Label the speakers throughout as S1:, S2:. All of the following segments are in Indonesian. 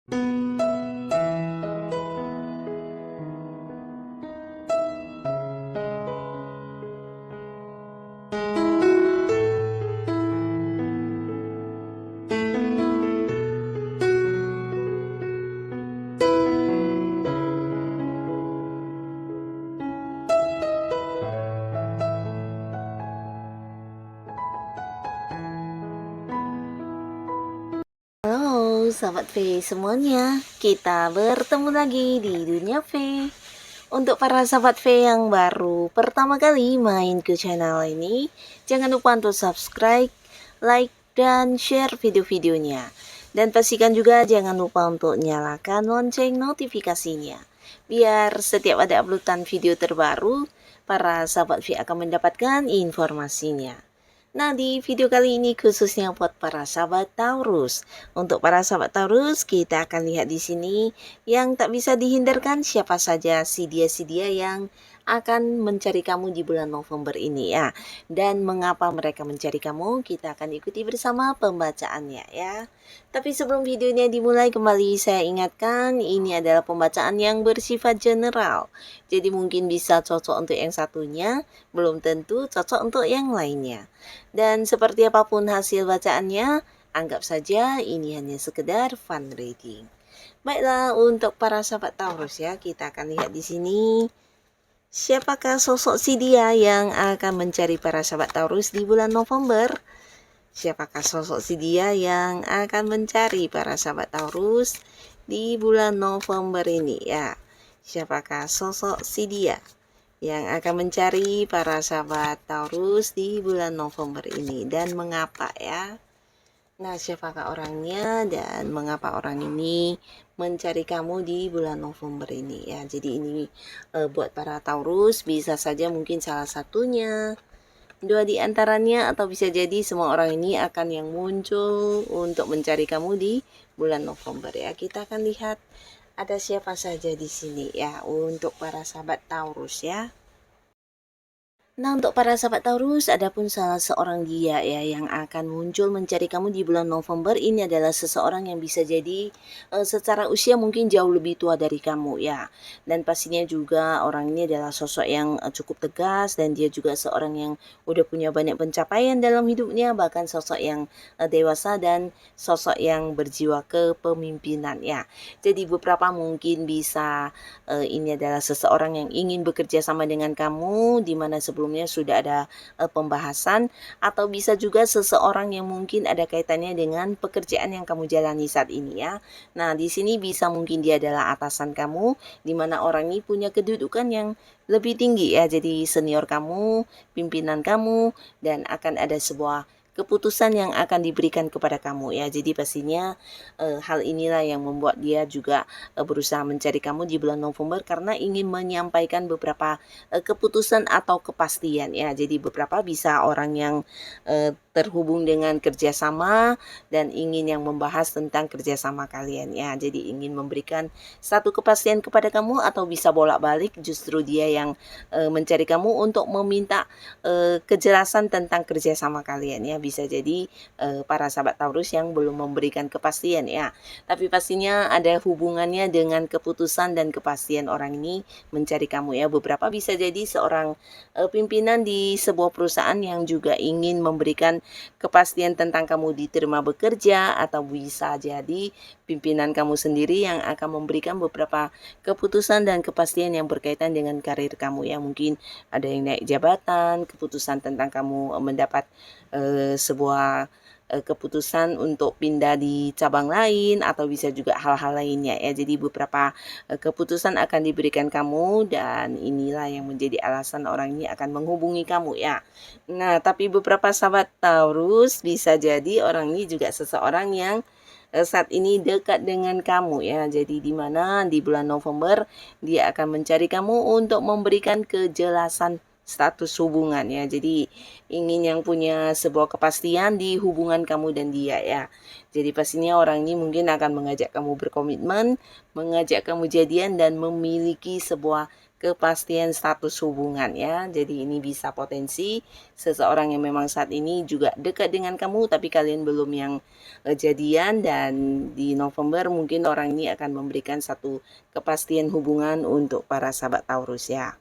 S1: Halo sahabat V semuanya, kita bertemu lagi di Dunia V. Untuk para sahabat V yang baru pertama kali main ke channel ini, jangan lupa untuk subscribe, like, dan share video-videonya. Dan pastikan juga jangan lupa untuk nyalakan lonceng notifikasinya, biar setiap ada uploadan video terbaru, para sahabat V akan mendapatkan informasinya. Nah, di video kali ini khususnya buat para sahabat Taurus. Untuk para sahabat Taurus, kita akan lihat di sini yang tak bisa dihindarkan siapa saja si dia yang akan mencari kamu di bulan November ini ya. Dan mengapa mereka mencari kamu, kita akan ikuti bersama pembacaannya ya. Tapi sebelum videonya dimulai, kembali saya ingatkan ini adalah pembacaan yang bersifat general. Jadi mungkin bisa cocok untuk yang satunya, belum tentu cocok untuk yang lainnya. Dan seperti apapun hasil bacaannya, anggap saja ini hanya sekedar fun reading. Baiklah, untuk para sahabat Taurus ya, kita akan lihat di sini. Siapakah sosok si dia yang akan mencari para sahabat Taurus di bulan November? Siapakah sosok si dia yang akan mencari para sahabat Taurus di bulan November ini ya? Siapakah sosok si dia yang akan mencari para sahabat Taurus di bulan November ini dan mengapa ya? Nah, siapakah orangnya dan mengapa orang ini mencari kamu di bulan November ini ya? Jadi ini buat para Taurus, bisa saja mungkin salah satunya, dua di antaranya, atau bisa jadi semua orang ini akan yang muncul untuk mencari kamu di bulan November ya. Kita akan lihat ada siapa saja di sini ya untuk para sahabat Taurus ya. Nah, untuk para sahabat Taurus, adapun salah seorang dia ya yang akan muncul mencari kamu di bulan November ini adalah seseorang yang bisa jadi secara usia mungkin jauh lebih tua dari kamu ya. Dan pastinya juga orang ini adalah sosok yang cukup tegas, dan dia juga seorang yang udah punya banyak pencapaian dalam hidupnya, bahkan sosok yang dewasa dan sosok yang berjiwa kepemimpinan ya. Jadi beberapa mungkin bisa ini adalah seseorang yang ingin bekerja sama dengan kamu, di mana sebelumnya sudah ada pembahasan, atau bisa juga seseorang yang mungkin ada kaitannya dengan pekerjaan yang kamu jalani saat ini ya. Nah, di sini bisa mungkin dia adalah atasan kamu, di mana orang ini punya kedudukan yang lebih tinggi ya, jadi senior kamu, pimpinan kamu, dan akan ada sebuah keputusan yang akan diberikan kepada kamu ya. Jadi pastinya hal inilah yang membuat dia juga berusaha mencari kamu di bulan November karena ingin menyampaikan beberapa keputusan atau kepastian ya. Jadi beberapa bisa orang yang terhubung dengan kerjasama dan ingin yang membahas tentang kerjasama kalian ya. Jadi ingin memberikan satu kepastian kepada kamu, atau bisa bolak-balik justru dia yang mencari kamu untuk meminta kejelasan tentang kerjasama kalian ya. Bisa jadi para sahabat Taurus yang belum memberikan kepastian ya. Tapi pastinya ada hubungannya dengan keputusan dan kepastian orang ini mencari kamu ya. Beberapa bisa jadi seorang pimpinan di sebuah perusahaan yang juga ingin memberikan kepastian tentang kamu diterima bekerja, atau bisa jadi pimpinan kamu sendiri yang akan memberikan beberapa keputusan dan kepastian yang berkaitan dengan karir kamu ya. Mungkin ada yang naik jabatan, keputusan tentang kamu mendapat sebuah keputusan untuk pindah di cabang lain, atau bisa juga hal-hal lainnya ya. Jadi beberapa keputusan akan diberikan kamu, dan inilah yang menjadi alasan orang ini akan menghubungi kamu ya. Nah, tapi beberapa sahabat Taurus bisa jadi orang ini juga seseorang yang saat ini dekat dengan kamu ya. Jadi di mana di bulan November dia akan mencari kamu untuk memberikan kejelasan status hubungan ya. Jadi ingin yang punya sebuah kepastian di hubungan kamu dan dia ya. Jadi pastinya orang ini mungkin akan mengajak kamu berkomitmen, mengajak kamu jadian, dan memiliki sebuah kepastian status hubungan ya. Jadi ini bisa potensi seseorang yang memang saat ini juga dekat dengan kamu tapi kalian belum yang jadian, dan di November mungkin orang ini akan memberikan satu kepastian hubungan untuk para sahabat Taurus ya.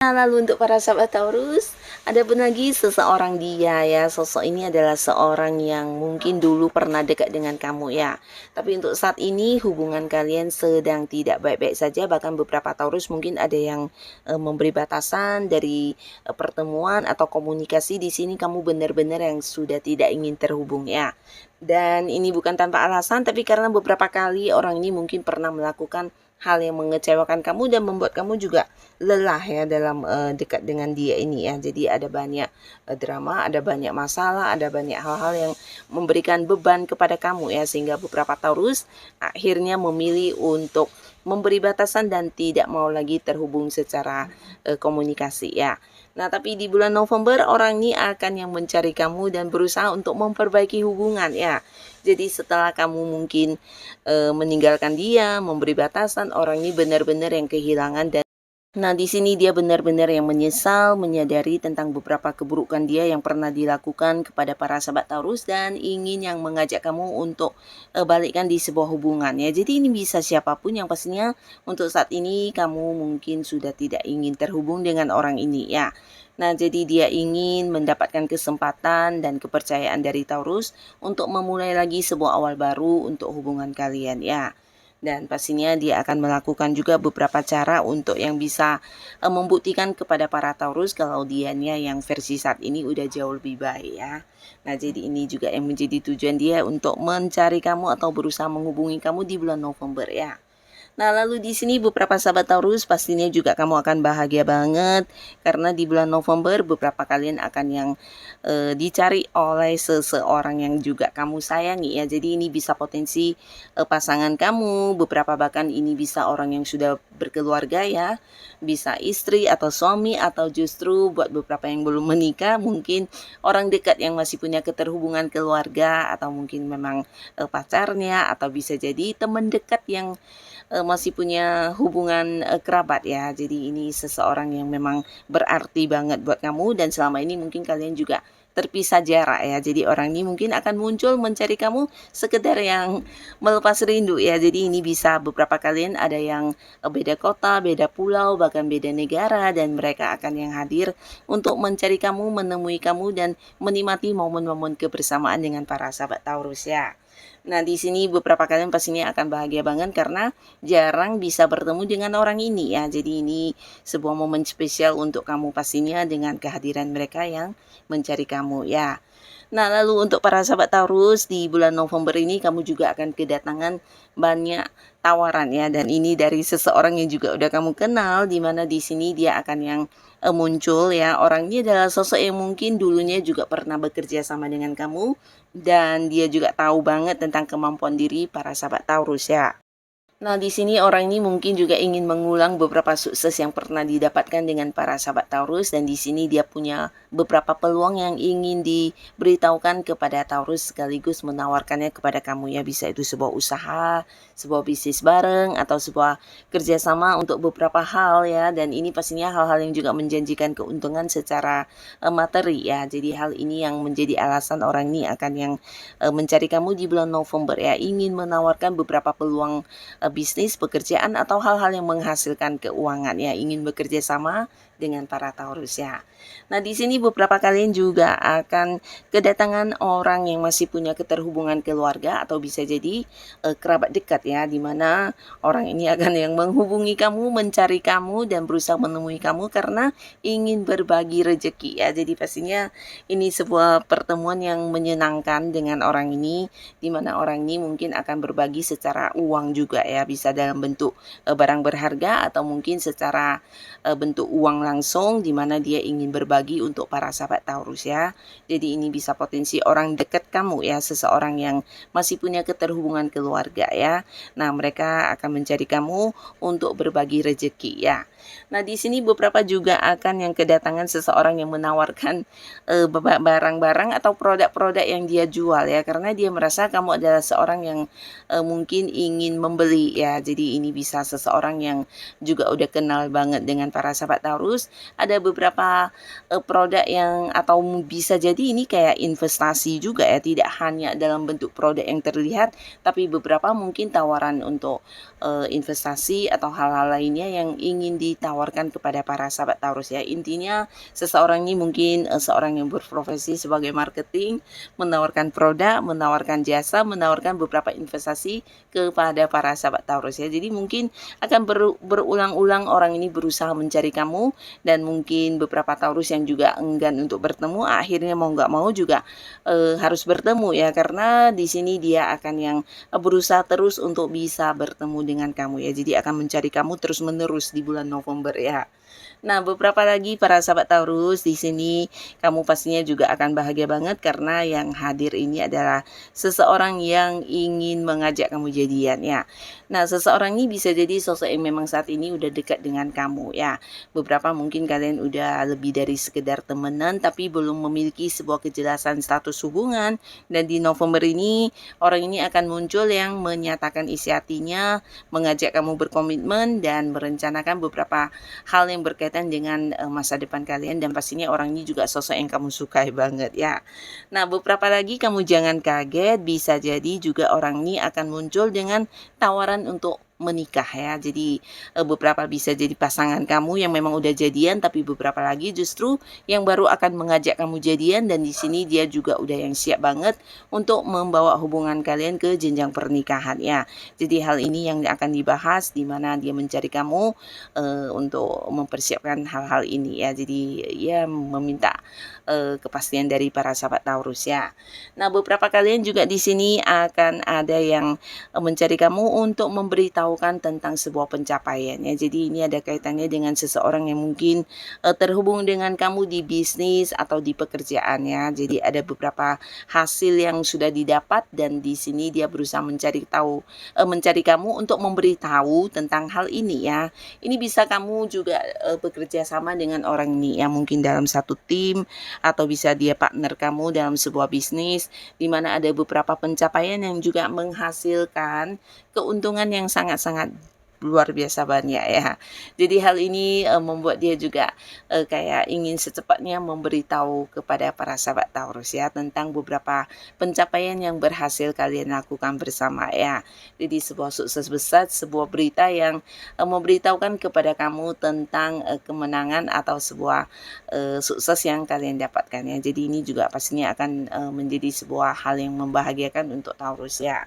S1: Nah, lalu untuk para sahabat Taurus, ada pun lagi seseorang dia ya. Sosok ini adalah seorang yang mungkin dulu pernah dekat dengan kamu ya. Tapi untuk saat ini hubungan kalian sedang tidak baik-baik saja. Bahkan beberapa Taurus mungkin ada yang memberi batasan dari pertemuan atau komunikasi. Di sini kamu benar-benar yang sudah tidak ingin terhubung ya. Dan ini bukan tanpa alasan, tapi karena beberapa kali orang ini mungkin pernah melakukan hal yang mengecewakan kamu dan membuat kamu juga lelah ya dalam dekat dengan dia ini ya. Jadi ada banyak drama, ada banyak masalah, ada banyak hal-hal yang memberikan beban kepada kamu ya, sehingga beberapa Taurus akhirnya memilih untuk memberi batasan dan tidak mau lagi terhubung secara komunikasi ya. Nah, tapi di bulan November orang ini akan yang mencari kamu dan berusaha untuk memperbaiki hubungan ya. Jadi setelah kamu mungkin meninggalkan dia, memberi batasan, orang ini benar-benar yang kehilangan. Dan nah, di sini dia benar-benar yang menyesal, menyadari tentang beberapa keburukan dia yang pernah dilakukan kepada para sahabat Taurus dan ingin yang mengajak kamu untuk balikkan di sebuah hubungan ya. Jadi ini bisa siapapun, yang pastinya untuk saat ini kamu mungkin sudah tidak ingin terhubung dengan orang ini ya. Nah, jadi dia ingin mendapatkan kesempatan dan kepercayaan dari Taurus untuk memulai lagi sebuah awal baru untuk hubungan kalian ya. Dan pastinya dia akan melakukan juga beberapa cara untuk yang bisa membuktikan kepada para Taurus kalau dianya yang versi saat ini udah jauh lebih baik ya. Nah, jadi ini juga yang menjadi tujuan dia untuk mencari kamu atau berusaha menghubungi kamu di bulan November ya. Nah, lalu di sini beberapa sahabat Taurus pastinya juga kamu akan bahagia banget karena di bulan November beberapa kalian akan yang dicari oleh seseorang yang juga kamu sayangi ya. Jadi ini bisa potensi pasangan kamu, beberapa bahkan ini bisa orang yang sudah berkeluarga ya, bisa istri atau suami, atau justru buat beberapa yang belum menikah mungkin orang dekat yang masih punya keterhubungan keluarga, atau mungkin memang pacarnya, atau bisa jadi teman dekat yang masih punya hubungan kerabat ya. Jadi ini seseorang yang memang berarti banget buat kamu, dan selama ini mungkin kalian juga terpisah jarak ya. Jadi orang ini mungkin akan muncul mencari kamu sekedar yang melepas rindu ya. Jadi ini bisa beberapa kalian ada yang beda kota, beda pulau, bahkan beda negara, dan mereka akan yang hadir untuk mencari kamu, menemui kamu, dan menikmati momen-momen kebersamaan dengan para sahabat Taurus ya. Nah, di sini beberapa kalian pastinya akan bahagia banget karena jarang bisa bertemu dengan orang ini ya. Jadi ini sebuah momen spesial untuk kamu pastinya dengan kehadiran mereka yang mencari kamu ya. Nah, lalu untuk para sahabat Taurus di bulan November ini kamu juga akan kedatangan banyak tawaran ya, dan ini dari seseorang yang juga udah kamu kenal, di mana di sini dia akan yang muncul ya. Orang ini adalah sosok yang mungkin dulunya juga pernah bekerja sama dengan kamu, dan dia juga tahu banget tentang kemampuan diri para sahabat Taurus ya. Nah, di sini orang ini mungkin juga ingin mengulang beberapa sukses yang pernah didapatkan dengan para sahabat Taurus, dan di sini dia punya beberapa peluang yang ingin diberitahukan kepada Taurus sekaligus menawarkannya kepada kamu ya. Bisa itu sebuah usaha, sebuah bisnis bareng, atau sebuah kerjasama untuk beberapa hal ya. Dan ini pastinya hal-hal yang juga menjanjikan keuntungan secara materi ya. Jadi hal ini yang menjadi alasan orang ini akan yang mencari kamu di bulan November ya, ingin menawarkan beberapa peluang bisnis, pekerjaan, atau hal-hal yang menghasilkan keuangan ya, ingin bekerja sama dengan para Taurus ya. Nah, di sini beberapa kalian juga akan kedatangan orang yang masih punya keterhubungan keluarga, atau bisa jadi kerabat dekat ya, dimana orang ini akan yang menghubungi kamu, mencari kamu, dan berusaha menemui kamu karena ingin berbagi rezeki ya. Jadi pastinya ini sebuah pertemuan yang menyenangkan dengan orang ini, dimana orang ini mungkin akan berbagi secara uang juga ya, bisa dalam bentuk barang berharga, atau mungkin secara bentuk uang langsung, di mana dia ingin berbagi untuk para sahabat Taurus ya. Jadi ini bisa potensi orang dekat kamu ya, seseorang yang masih punya keterhubungan keluarga ya. Nah, mereka akan mencari kamu untuk berbagi rezeki ya. Nah, di sini beberapa juga akan yang kedatangan seseorang yang menawarkan barang-barang atau produk-produk yang dia jual ya, karena dia merasa kamu adalah seorang yang mungkin ingin membeli membeli ya. Jadi ini bisa seseorang yang juga udah kenal banget dengan para sahabat Taurus. Ada beberapa produk yang atau bisa jadi ini kayak investasi juga ya, tidak hanya dalam bentuk produk yang terlihat, tapi beberapa mungkin tawaran untuk investasi atau hal-hal lainnya yang ingin ditawarkan kepada para sahabat Taurus ya. Intinya seseorang ini mungkin seorang yang berprofesi sebagai marketing, menawarkan produk, menawarkan jasa, menawarkan beberapa investasi kepada para sahabat Taurus ya. Jadi mungkin akan berulang-ulang orang ini berusaha mencari kamu, dan mungkin beberapa Taurus yang juga enggan untuk bertemu akhirnya mau nggak mau juga harus bertemu ya, karena di sini dia akan yang berusaha terus untuk bisa bertemu dengan kamu ya. Jadi akan mencari kamu terus-menerus di bulan November ya. Nah, beberapa lagi para sahabat Taurus, di sini kamu pastinya juga akan bahagia banget karena yang hadir ini adalah seseorang yang ingin mengajak kamu jadian ya. Nah, seseorang ini bisa jadi sosok yang memang saat ini udah dekat dengan kamu ya. Beberapa mungkin kalian udah lebih dari sekedar temenan tapi belum memiliki sebuah kejelasan status hubungan, dan di November ini orang ini akan muncul yang menyatakan isi hatinya, mengajak kamu berkomitmen dan merencanakan beberapa hal yang berkaitan dengan masa depan kalian, dan pastinya orang ini juga sosok yang kamu sukai banget ya. Nah, beberapa lagi kamu jangan kaget, bisa jadi juga orang ini akan muncul dengan tawaran untuk menikah ya. Jadi beberapa bisa jadi pasangan kamu yang memang udah jadian, tapi beberapa lagi justru yang baru akan mengajak kamu jadian, dan di sini dia juga udah yang siap banget untuk membawa hubungan kalian ke jenjang pernikahan ya. Jadi hal ini yang akan dibahas, di mana dia mencari kamu untuk mempersiapkan hal-hal ini ya. Jadi ya meminta kepastian dari para sahabat Taurus ya. Nah, beberapa kalian juga di sini akan ada yang mencari kamu untuk memberitahukan tentang sebuah pencapaian ya. Jadi ini ada kaitannya dengan seseorang yang mungkin terhubung dengan kamu di bisnis atau di pekerjaan ya. Jadi ada beberapa hasil yang sudah didapat, dan di sini dia berusaha mencari kamu untuk memberitahu tentang hal ini ya. Ini bisa kamu juga bekerja sama dengan orang ini ya, mungkin dalam satu tim, atau bisa dia partner kamu dalam sebuah bisnis, di mana ada beberapa pencapaian yang juga menghasilkan keuntungan yang sangat-sangat luar biasa banyak ya. Jadi hal ini membuat dia juga kayak ingin secepatnya memberitahu kepada para sahabat Taurus ya tentang beberapa pencapaian yang berhasil kalian lakukan bersama ya. Jadi sebuah sukses besar, sebuah berita yang memberitahukan kepada kamu tentang kemenangan atau sebuah sukses yang kalian dapatkan ya. Jadi ini juga pastinya akan menjadi sebuah hal yang membahagiakan untuk Taurus ya.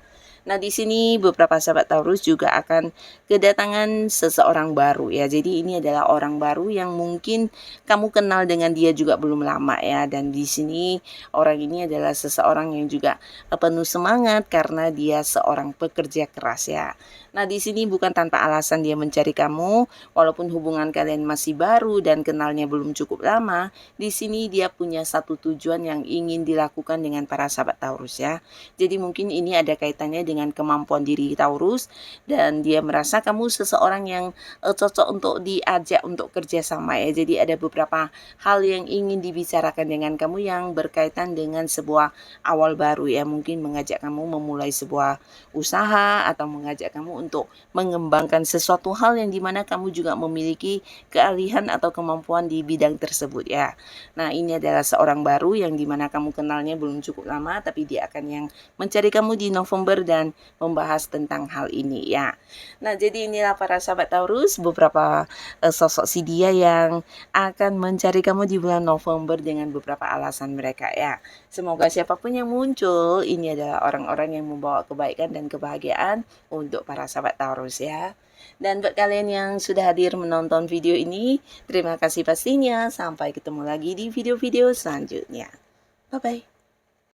S1: Nah, di sini beberapa sahabat Taurus juga akan kedatangan seseorang baru ya. Jadi ini adalah orang baru yang mungkin kamu kenal dengan dia juga belum lama ya. Dan di sini orang ini adalah seseorang yang juga penuh semangat karena dia seorang pekerja keras ya. Nah, di sini bukan tanpa alasan dia mencari kamu, walaupun hubungan kalian masih baru dan kenalnya belum cukup lama. Di sini dia punya satu tujuan yang ingin dilakukan dengan para sahabat Taurus ya. Jadi mungkin ini ada kaitannya dengan kemampuan diri Taurus, dan dia merasa kamu seseorang yang cocok untuk diajak untuk kerjasama ya. Jadi ada beberapa hal yang ingin dibicarakan dengan kamu yang berkaitan dengan sebuah awal baru ya. Mungkin mengajak kamu memulai sebuah usaha, atau mengajak kamu untuk mengembangkan sesuatu hal yang dimana kamu juga memiliki keahlian atau kemampuan di bidang tersebut ya. Nah, ini adalah seorang baru yang dimana kamu kenalnya belum cukup lama, tapi dia akan yang mencari kamu di November dan membahas tentang hal ini ya. Nah, jadi inilah para sahabat Taurus, beberapa sosok si dia yang akan mencari kamu di bulan November dengan beberapa alasan mereka ya. Semoga siapapun yang muncul ini adalah orang-orang yang membawa kebaikan dan kebahagiaan untuk para sahabat Taurus ya. Dan buat kalian yang sudah hadir menonton video ini, terima kasih pastinya. Sampai ketemu lagi di video-video selanjutnya. Bye-bye.